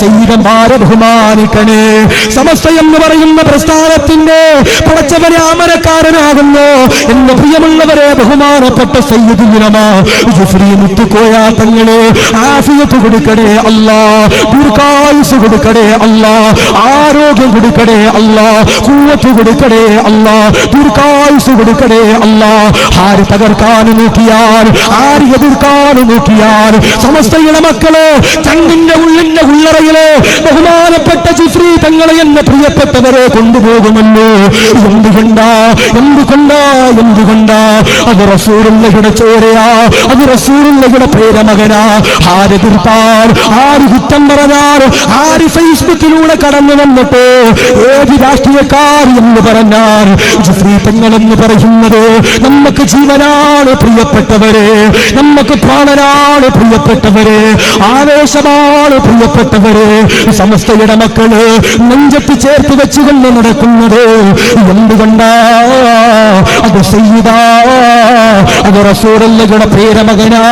സയ്യിദന്മാരെ ബഹുമാനിക്കണേ. സമസ്ത എന്ന് പറയുന്ന പ്രസ്ഥാനത്തിന്റെ പടച്ചവനെ അമരക്കാരനാകുന്നു എന്ന പ്രിയമുള്ളവരെ ബഹുമാനപ്പെട്ട സയ്യിദുൽ ഉലമാ ജുഫ്രി മുത്തുക്കോയ തങ്ങളെ ആഫിയത്ത് കൊടുക്കണേ അല്ലാ, ദീർഘായുസ് കൊടുക്കണേ അല്ലാ, ആരോഗ്യം കൊടുക്കണേ അല്ലാ, ഖുവ്വത്ത് കൊടുക്കണേ അല്ലാ, ദീർഘായുസ് കൊടുക്കണേ അല്ലാ. ആര് തകർക്കാൻ നോക്കിയാൽ, ആര് എതിർക്കാൻ നോക്കിയാൽ സമസ്തയുടെ മക്കള് ചങ്ങിന്റെ ഉള്ളിന്റെ ഉള്ളറയില് ബഹുമാനപ്പെട്ട ജുഫ്രി തങ്ങളെ എന്ന പ്രിയപ്പെട്ടവരെ കൊണ്ടുപോകുമല്ലോ. എന്തുകൊണ്ടാ എന്തുകൊണ്ടാ എന്തുകൊണ്ടാ? അത് റസൂലുള്ളാഹിയുടെ ചോരയാ, അത് റസൂലുള്ളാഹിയുടെ പേരമകനാ. ആര് എതിർത്താൽ, ആര് കുറ്റം പറഞ്ഞാൽ, ആര് ഫേസ്ബുക്കിലൂടെ കടന്നു വന്നിട്ട് ഏത് രാഷ്ട്രീയക്കാർ എന്ന് പറഞ്ഞാൽ ജുഫ്രി തങ്ങളെന്ന് പറയുന്നത് നമുക്ക് ജീവനാണ് പ്രിയപ്പെട്ടവരെ, നമുക്ക് പ്രാണനാണ് പ്രിയപ്പെട്ടവരെ, ആവേശമാണ് പ്രിയപ്പെട്ടവരെ. സമസ്തയുടെ മക്കള് നെഞ്ചത്ത് ചേർത്ത് വെച്ചുകൊണ്ട് നടക്കുന്നത് എന്തുകൊണ്ടാ? അത് സയ്യിദാ, അത് റസൂലുള്ളാഹിയുടെ പേരമകനാ.